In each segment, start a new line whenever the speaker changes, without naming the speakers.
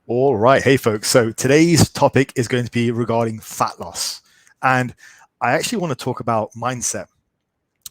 All right. Hey, folks. So today's topic is going to be regarding fat loss. And I actually want to talk about mindset.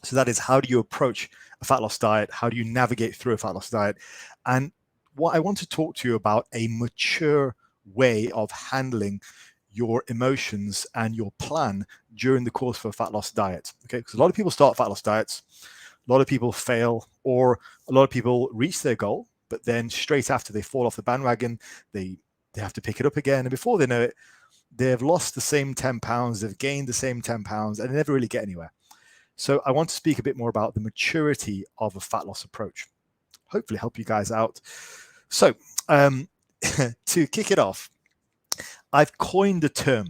So that is, how do you approach a fat loss diet? How do you navigate through a fat loss diet? And what I want to talk to you about a mature way of handling your emotions and your plan during the course of a fat loss diet. Okay. Because a lot of people start fat loss diets, a lot of people fail, or a lot of people reach their goal, but then straight after they fall off the bandwagon, they they have to pick it up again, and before they know it, they've lost the same 10 pounds, they've gained the same 10 pounds, and they never really get anywhere. So I want to speak a bit more about the maturity of a fat loss approach. Hopefully help you guys out. So to kick it off, I've coined a term,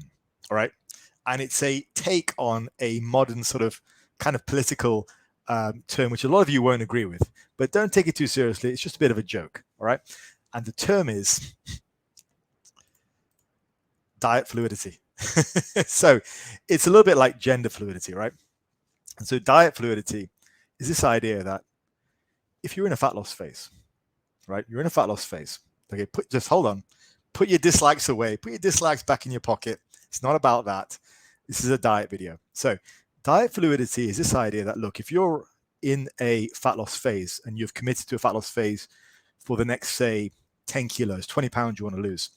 all right, and it's a take on a modern sort of kind of political term, which a lot of you won't agree with, but don't take it too seriously. It's just a bit of a joke, all right? And the term is diet fluidity. So it's a little bit like gender fluidity, right? And so diet fluidity is this idea that if you're in a fat loss phase, right? You're in a fat loss phase. Okay, just hold on. Put your dislikes away. Put your dislikes back in your pocket. It's not about that. This is a diet video. So diet fluidity is this idea that, look, if you're in a fat loss phase and you've committed to a fat loss phase for the next, say, 10 kilos, 20 pounds you want to lose,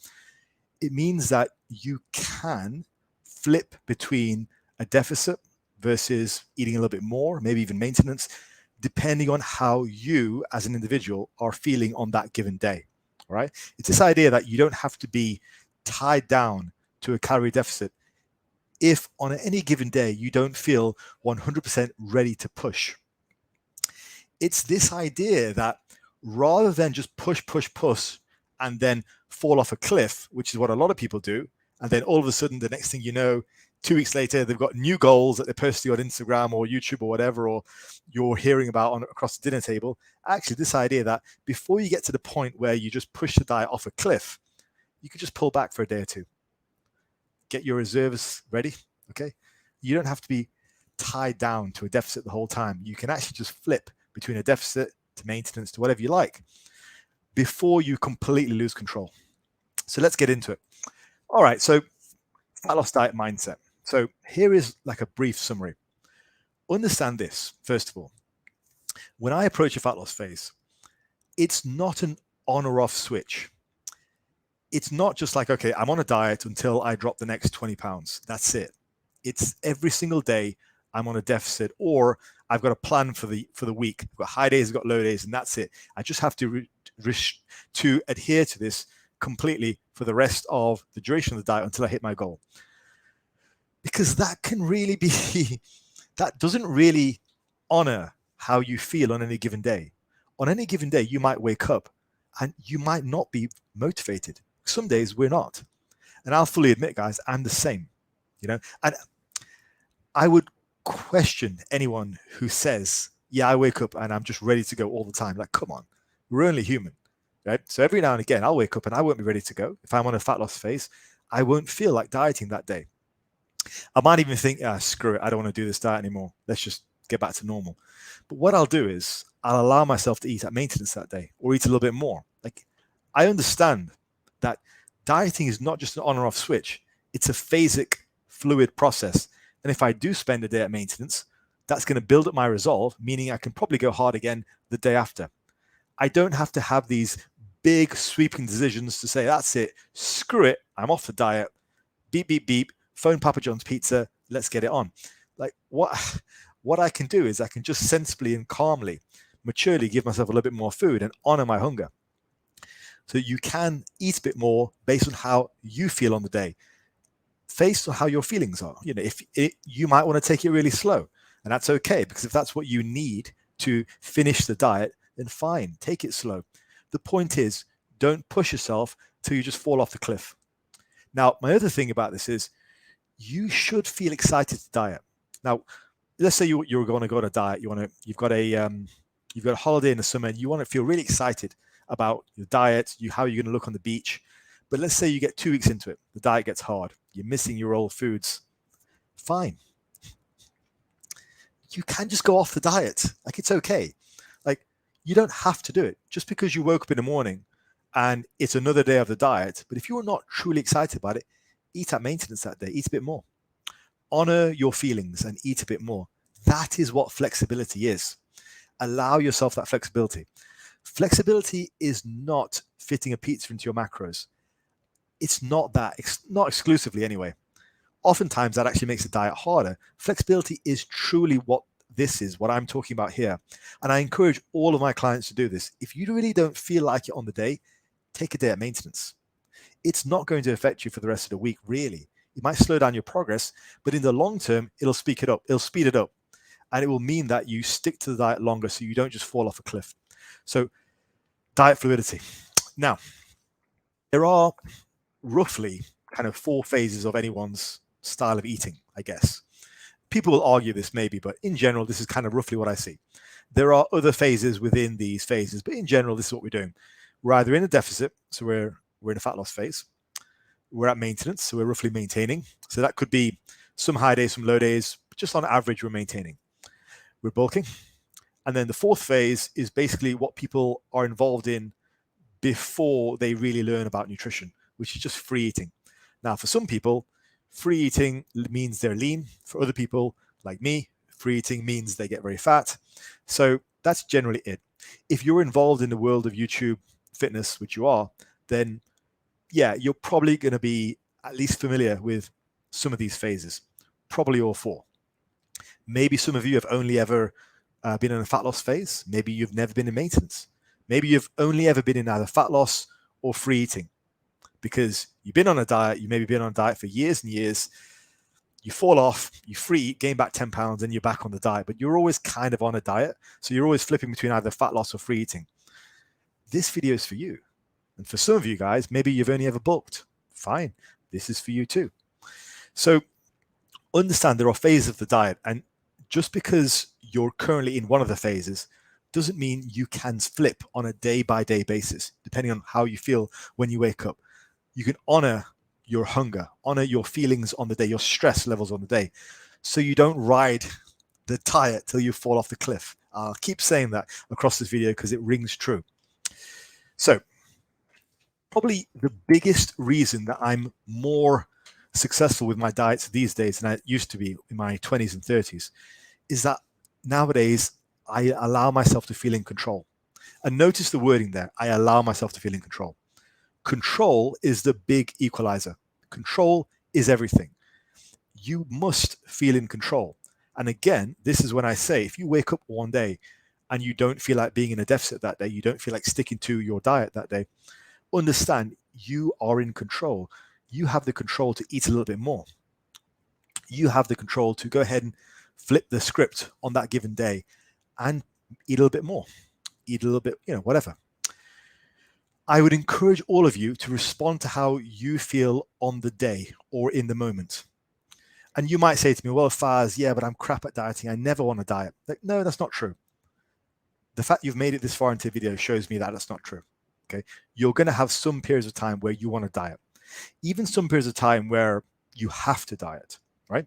it means that you can flip between a deficit versus eating a little bit more, maybe even maintenance, depending on how you as an individual are feeling on that given day. All right. It's this idea that you don't have to be tied down to a calorie deficit if on any given day you don't feel 100% ready to push. It's this idea that rather than just push, and then fall off a cliff, which is what a lot of people do, and then all of a sudden, the next thing you know, 2 weeks later, they've got new goals that they're posting on Instagram or YouTube or whatever, or you're hearing about on across the dinner table. Actually, this idea that before you get to the point where you just push the diet off a cliff, you could just pull back for a day or two, get your reserves ready. Okay, you don't have to be tied down to a deficit the whole time. You can actually just flip between a deficit to maintenance to whatever you like before you completely lose control. So let's get into it. All right, so fat loss diet mindset. So here is like a brief summary. Understand this, first of all. When I approach a fat loss phase, it's not an on or off switch. It's not just like, okay, I'm on a diet until I drop the next 20 pounds. That's it. It's every single day I'm on a deficit, or I've got a plan for the week. I've got high days, I've got low days, and that's it. I just have to adhere to this completely for the rest of the duration of the diet until I hit my goal. Because that can really be, that doesn't really honor how you feel on any given day. On any given day, you might wake up and you might not be motivated. Some days we're not. And I'll fully admit, guys, I'm the same, and I would question anyone who says, yeah, I wake up and I'm just ready to go all the time. Like, come on, we're only human, right? So every now and again, I'll wake up and I won't be ready to go. If I'm on a fat loss phase, I won't feel like dieting that day. I might even think, screw it, I don't want to do this diet anymore. Let's just get back to normal. But what I'll do is I'll allow myself to eat at maintenance that day or eat a little bit more. Like, I understand that dieting is not just an on or off switch. It's a phasic, fluid process. And if I do spend a day at maintenance, that's going to build up my resolve, meaning I can probably go hard again the day after. I don't have to have these big sweeping decisions to say, that's it, screw it, I'm off the diet, beep, beep, beep, phone Papa John's Pizza, let's get it on. Like, what I can do is I can just sensibly and calmly, maturely give myself a little bit more food and honor my hunger. So you can eat a bit more based on how you feel on the day, based on how your feelings are. If you might want to take it really slow, and that's okay, because if that's what you need to finish the diet, then fine, take it slow. The point is, don't push yourself till you just fall off the cliff. Now, my other thing about this is you should feel excited to diet. Now, let's say you're going to go on a diet. You've got a holiday in the summer, and you want to feel really excited about your diet, how you're going to look on the beach. But let's say you get 2 weeks into it, the diet gets hard, you're missing your old foods. Fine. You can just go off the diet. Like, it's okay. Like, you don't have to do it. Just because you woke up in the morning and it's another day of the diet. But if you're not truly excited about it, eat at maintenance that day, eat a bit more. Honor your feelings and eat a bit more. That is what flexibility is. Allow yourself that flexibility. Flexibility is not fitting a pizza into your macros. It's not that, not exclusively anyway. Oftentimes that actually makes the diet harder. Flexibility is truly what this is, what I'm talking about here. And I encourage all of my clients to do this. If you really don't feel like it on the day, take a day at maintenance. It's not going to affect you for the rest of the week, really. It might slow down your progress, but in the long term, it'll speed it up. And it will mean that you stick to the diet longer so you don't just fall off a cliff. So diet fluidity. Now, there are roughly kind of 4 phases of anyone's style of eating, I guess. People will argue this maybe, but in general, this is kind of roughly what I see. There are other phases within these phases, but in general, this is what we're doing. We're either in a deficit, so we're in a fat loss phase. We're at maintenance, so we're roughly maintaining. So that could be some high days, some low days, but just on average, we're maintaining. We're bulking. And then the 4th phase is basically what people are involved in before they really learn about nutrition, which is just free eating. Now, for some people, free eating means they're lean. For other people, like me, free eating means they get very fat. So that's generally it. If you're involved in the world of YouTube fitness, which you are, then yeah, you're probably going to be at least familiar with some of these phases, probably all 4. Maybe some of you have only ever been in a fat loss phase. Maybe you've never been in maintenance. Maybe you've only ever been in either fat loss or free eating because you've been on a diet. You maybe been on a diet for years and years. You fall off, you free eat, gain back 10 pounds, and you're back on the diet. But you're always kind of on a diet. So you're always flipping between either fat loss or free eating. This video is for you. And for some of you guys, maybe you've only ever bulked. Fine. This is for you too. So understand there are phases of the diet. And just because you're currently in one of the phases doesn't mean you can flip on a day-by-day basis, depending on how you feel when you wake up. You can honor your hunger, honor your feelings on the day, your stress levels on the day, so you don't ride the diet till you fall off the cliff. I'll keep saying that across this video because it rings true. So probably the biggest reason that I'm more successful with my diets these days than I used to be in my 20s and 30s is that nowadays I allow myself to feel in control. And notice the wording there. I allow myself to feel in control. Control is the big equalizer. Control is everything. You must feel in control. And again, this is when I say, if you wake up one day and you don't feel like being in a deficit that day, you don't feel like sticking to your diet that day, understand you are in control. You have the control to eat a little bit more. You have the control to go ahead and flip the script on that given day and eat a little bit more, eat a little bit, whatever. I would encourage all of you to respond to how you feel on the day or in the moment. And you might say to me, well, Faz, yeah, but I'm crap at dieting. I never want to diet. Like, no, that's not true. The fact you've made it this far into the video shows me that that's not true. Okay. You're going to have some periods of time where you want to diet, even some periods of time where you have to diet, right?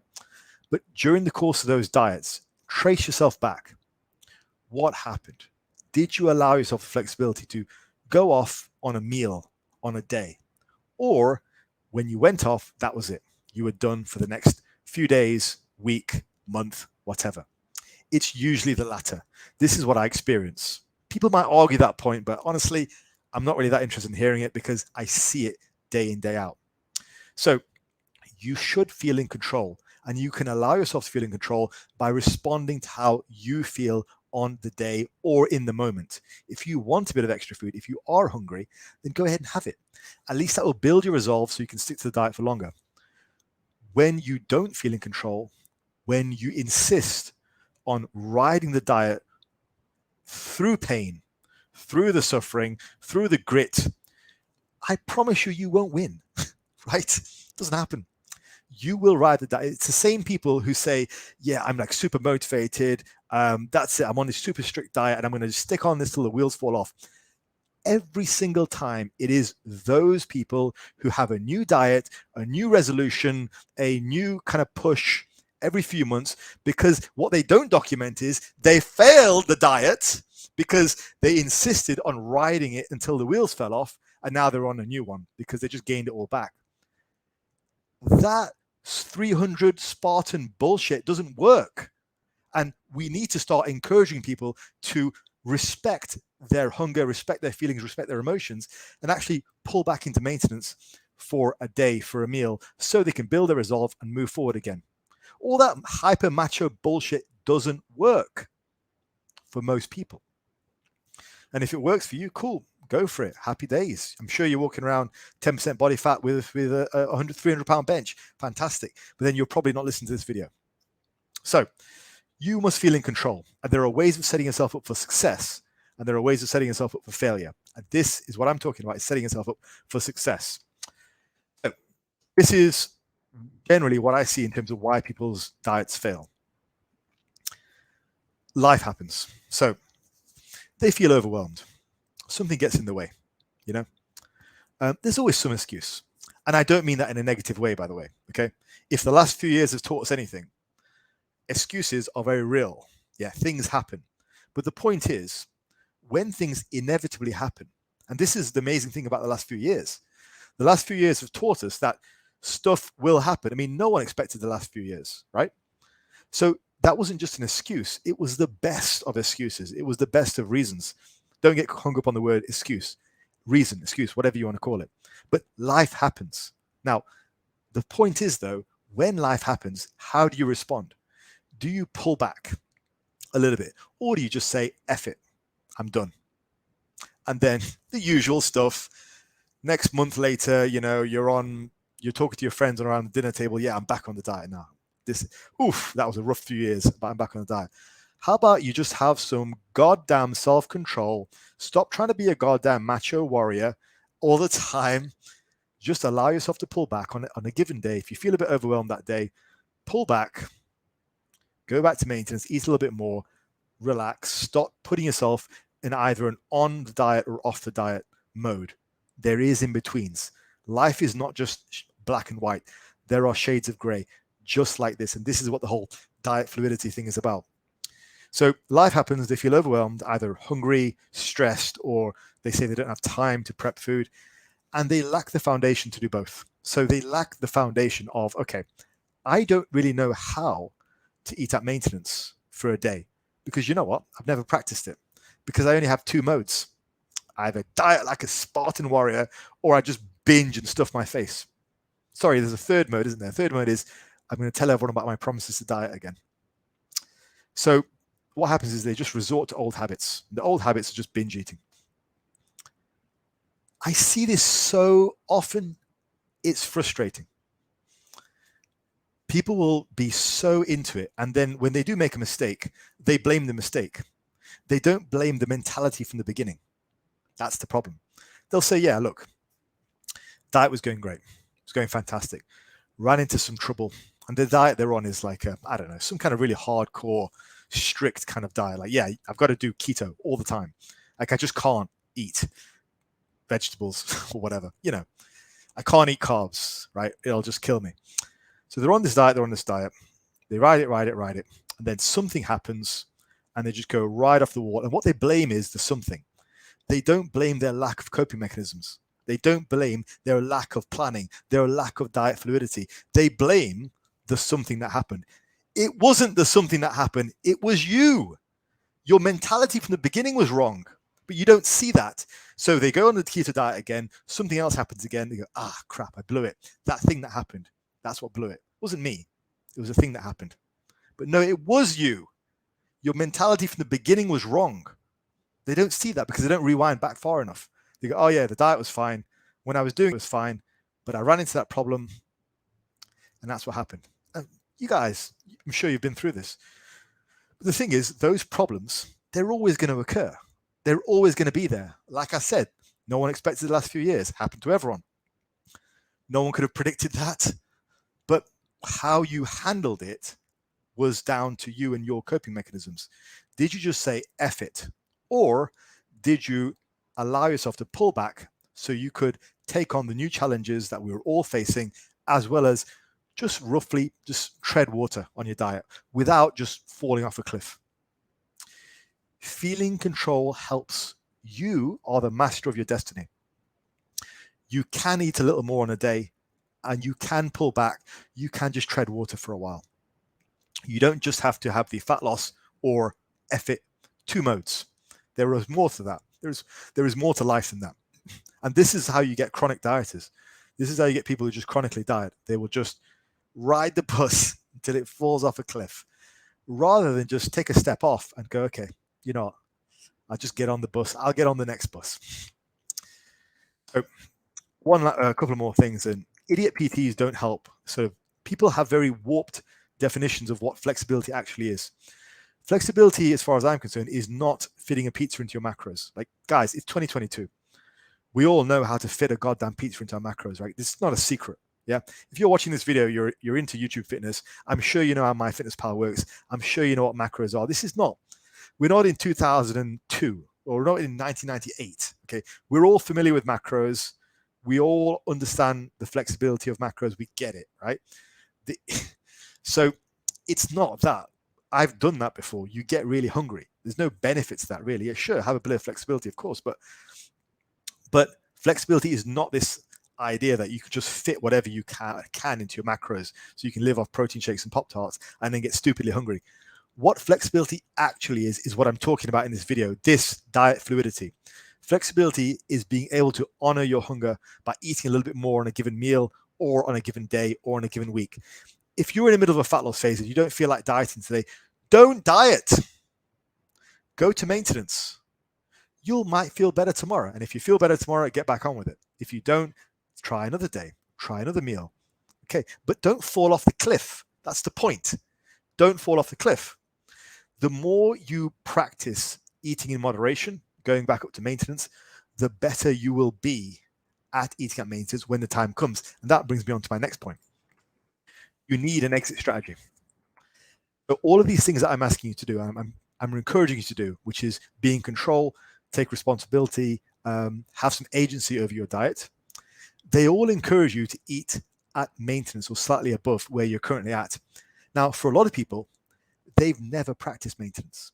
But during the course of those diets, trace yourself back. What happened? Did you allow yourself the flexibility to go off on a meal on a day? Or when you went off, that was it. You were done for the next few days, week, month, whatever. It's usually the latter. This is what I experience. People might argue that point, but honestly, I'm not really that interested in hearing it because I see it day in, day out. So you should feel in control, and you can allow yourself to feel in control by responding to how you feel on the day or in the moment. If you want a bit of extra food, if you are hungry, then go ahead and have it. At least that will build your resolve so you can stick to the diet for longer. When you don't feel in control, when you insist on riding the diet through pain, through the suffering, through the grit, I promise you, you won't win, right? It doesn't happen. You will ride the diet. It's the same people who say, yeah, I'm like super motivated. That's it. I'm on this super strict diet and I'm going to stick on this till the wheels fall off. Every single time it is those people who have a new diet, a new resolution, a new kind of push every few months, because what they don't document is they failed the diet because they insisted on riding it until the wheels fell off, and now they're on a new one because they just gained it all back. That 300 Spartan bullshit doesn't work. And we need to start encouraging people to respect their hunger, respect their feelings, respect their emotions, and actually pull back into maintenance for a day, for a meal, so they can build their resolve and move forward again. All that hyper macho bullshit doesn't work for most people. And if it works for you, cool, go for it. Happy days. I'm sure you're walking around 10% body fat with a 100, 300 pound bench. Fantastic. But then you're probably not listening to this video. So you must feel in control. And there are ways of setting yourself up for success. And there are ways of setting yourself up for failure. And this is what I'm talking about, is setting yourself up for success. So this is generally what I see in terms of why people's diets fail. Life happens. So they feel overwhelmed. Something gets in the way, you know. There's always some excuse. And I don't mean that in a negative way, by the way, okay? If the last few years have taught us anything, excuses are very real. Yeah, things happen. But the point is, when things inevitably happen, and this is the amazing thing about the last few years, the last few years have taught us that stuff will happen. I mean, no one expected the last few years, right? So that wasn't just an excuse. It was the best of excuses. It was the best of reasons. Don't get hung up on the word excuse, reason, excuse, whatever you want to call it. But life happens. Now, the point is, though, when life happens, how do you respond? Do you pull back a little bit? Or do you just say, F it, I'm done? And then the usual stuff. Next month later, you know, you're talking to your friends around the dinner table. Yeah, I'm back on the diet now. That was a rough few years, but I'm back on the diet. How about you just have some goddamn self-control? Stop trying to be a goddamn macho warrior all the time. Just allow yourself to pull back on a given day. If you feel a bit overwhelmed that day, pull back, go back to maintenance, eat a little bit more, relax, stop putting yourself in either an on the diet or off the diet mode. There is in-betweens. Life is not just black and white. There are shades of gray, just like this. And this is what the whole diet fluidity thing is about. So life happens, they feel overwhelmed, either hungry, stressed, or they say they don't have time to prep food, and they lack the foundation to do both. So they lack the foundation of, okay, I don't really know how to eat at maintenance for a day, because you know what? I've never practiced it, because I only have two modes. I either diet like a Spartan warrior, or I just binge and stuff my face. Sorry, there's a third mode, isn't there? Third mode is I'm going to tell everyone about my promises to diet again. So what happens is they just resort to old habits. The old habits are just binge eating. I see this so often, it's frustrating. People will be so into it, and then when they do make a mistake, they blame the mistake. They don't blame the mentality from the beginning. That's the problem. They'll say, yeah, look, diet was going great. It was going fantastic. Ran into some trouble. And the diet they're on is like, I don't know, some kind of really hardcore, strict kind of diet. Like, yeah, I've got to do keto all the time. Like, I just can't eat vegetables or whatever. You know, I can't eat carbs, right? It'll just kill me. So they're on this diet. They ride it. And then something happens and they just go right off the wall. And what they blame is the something. They don't blame their lack of coping mechanisms. They don't blame their lack of planning, their lack of diet fluidity. They blame the something that happened. It wasn't the something that happened. It was you. Your mentality from the beginning was wrong, but you don't see that. So they go on the keto diet again. Something else happens again. They go, crap, I blew it. That thing that happened, that's what blew it. It wasn't me. It was a thing that happened. But no, it was you. Your mentality from the beginning was wrong. They don't see that because they don't rewind back far enough. They go, oh yeah, the diet was fine. When I was doing it, was fine, but I ran into that problem and that's what happened. And you guys, I'm sure you've been through this. But the thing is, those problems, they're always going to occur. They're always going to be there. Like I said, no one expected the last few years. Happened to everyone. No one could have predicted that. But how you handled it was down to you and your coping mechanisms. Did you just say, F it? Or did you allow yourself to pull back so you could take on the new challenges that we were all facing, as well as just roughly just tread water on your diet without just falling off a cliff? Feeling control helps. You are the master of your destiny. You can eat a little more on a day, and you can pull back. You can just tread water for a while. You don't just have to have the fat loss or F it 2 modes. There is more to that. There is more to life than that. And this is how you get chronic dieters. This is how you get people who just chronically diet. They will just ride the bus until it falls off a cliff, rather than just take a step off and go, okay, you know what? I'll just get on the bus. I'll get on the next bus. So a couple of more things. And idiot PTs don't help. So people have very warped definitions of what flexibility actually is. Flexibility, as far as I'm concerned, is not fitting a pizza into your macros. Like, guys, it's 2022. We all know how to fit a goddamn pizza into our macros, right? This is not a secret. Yeah. If you're watching this video, you're into YouTube fitness. I'm sure you know how MyFitnessPal works. I'm sure you know what macros are. This is not. We're not in 2002 or we're not in 1998. Okay. We're all familiar with macros. We all understand the flexibility of macros. We get it, right? So it's not that. I've done that before. You get really hungry. There's no benefit to that, really. Yeah, sure, have a bit of flexibility, of course, but flexibility is not this idea that you could just fit whatever you can into your macros, so you can live off protein shakes and Pop-Tarts and then get stupidly hungry. What flexibility actually is what I'm talking about in this video, this diet fluidity. Flexibility is being able to honor your hunger by eating a little bit more on a given meal or on a given day or on a given week. If you're in the middle of a fat loss phase and you don't feel like dieting today, don't diet. Go to maintenance. You might feel better tomorrow. And if you feel better tomorrow, get back on with it. If you don't, try another day, try another meal. Okay, but don't fall off the cliff. That's the point. Don't fall off the cliff. The more you practice eating in moderation, going back up to maintenance, the better you will be at eating at maintenance when the time comes. And that brings me on to my next point. You need an exit strategy. So all of these things that I'm asking you to do, I'm encouraging you to do, which is be in control, take responsibility, have some agency over your diet. They all encourage you to eat at maintenance or slightly above where you're currently at. Now, for a lot of people, they've never practiced maintenance.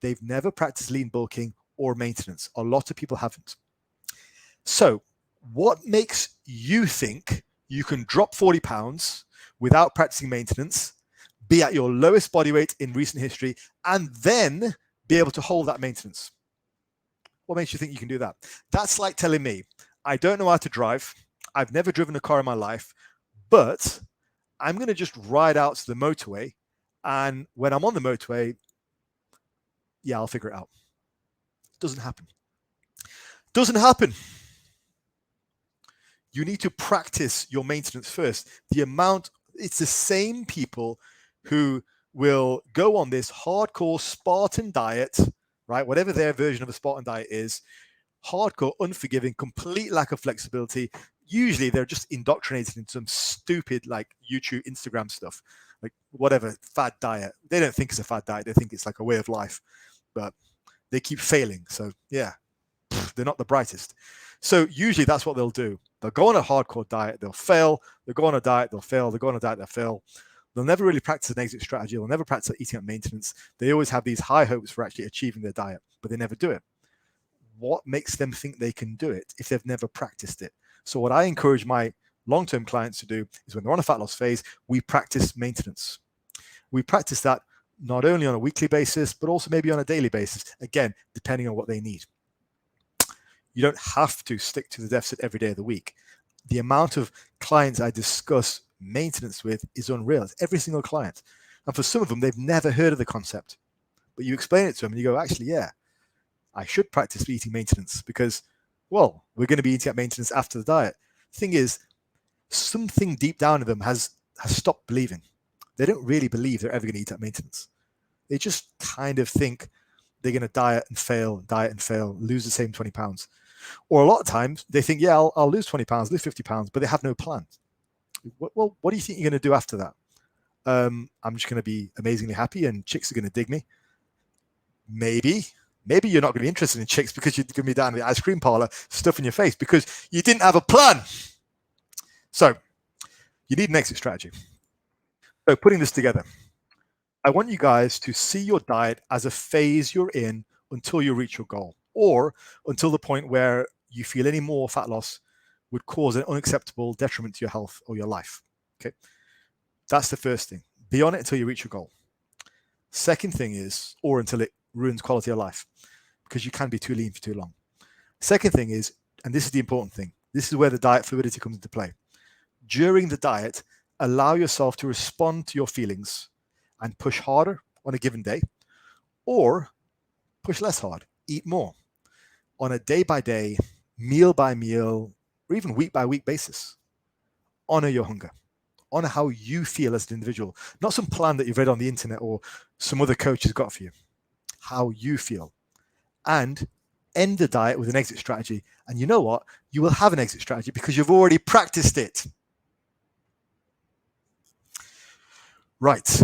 They've never practiced lean bulking or maintenance. A lot of people haven't. So what makes you think you can drop 40 pounds without practicing maintenance, be at your lowest body weight in recent history, and then be able to hold that maintenance? What makes you think you can do that? That's like telling me, I don't know how to drive. I've never driven a car in my life, but I'm going to just ride out to the motorway. And when I'm on the motorway, yeah, I'll figure it out. Doesn't happen. Doesn't happen. You need to practice your maintenance first. It's the same people who will go on this hardcore Spartan diet, right? Whatever their version of a Spartan diet is, hardcore, unforgiving, complete lack of flexibility. Usually they're just indoctrinated into some stupid like YouTube, Instagram stuff, like whatever, fad diet. They don't think it's a fad diet. They think it's like a way of life, but they keep failing. So yeah, they're not the brightest. So usually that's what they'll do. They'll go on a hardcore diet, they'll fail. They'll go on a diet, they'll fail. They'll go on a diet, they'll fail. They'll never really practice an exit strategy. They'll never practice eating at maintenance. They always have these high hopes for actually achieving their diet, but they never do it. What makes them think they can do it if they've never practiced it? So what I encourage my long-term clients to do is when they're on a fat loss phase, we practice maintenance. We practice that not only on a weekly basis, but also maybe on a daily basis, again, depending on what they need. You don't have to stick to the deficit every day of the week. The amount of clients I discuss maintenance with is unreal. It's every single client. And for some of them, they've never heard of the concept. But you explain it to them and you go, actually, yeah, I should practice eating maintenance because, well, we're going to be eating at maintenance after the diet. The thing is, something deep down in them has stopped believing. They don't really believe they're ever going to eat at maintenance. They just kind of think they're going to diet and fail, lose the same 20 pounds. Or a lot of times they think, yeah, I'll lose 20 pounds, lose 50 pounds, but they have no plan. Well, what do you think you're going to do after that? I'm just going to be amazingly happy and chicks are going to dig me. Maybe you're not going to be interested in chicks because you're going to be down in the ice cream parlor stuffing your face because you didn't have a plan. So you need an exit strategy. So putting this together, I want you guys to see your diet as a phase you're in until you reach your goal or until the point where you feel any more fat loss would cause an unacceptable detriment to your health or your life. Okay, that's the first thing. Be on it until you reach your goal. Second thing is, or until it ruins quality of life, because you can be too lean for too long. Second thing is, and this is the important thing, this is where the diet fluidity comes into play. During the diet, allow yourself to respond to your feelings and push harder on a given day, or push less hard, eat more on a day by day, meal by meal, or even week by week basis. Honor your hunger. Honor how you feel as an individual, not some plan that you've read on the internet or some other coach has got for you. How you feel. And end the diet with an exit strategy. And you know what? You will have an exit strategy because you've already practiced it. Right.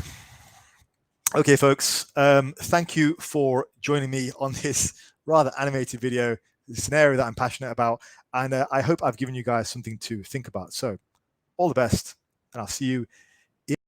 Okay, folks. Thank you for joining me on this rather animated video. It's an area that I'm passionate about, and I hope I've given you guys something to think about. So all the best, and I'll see you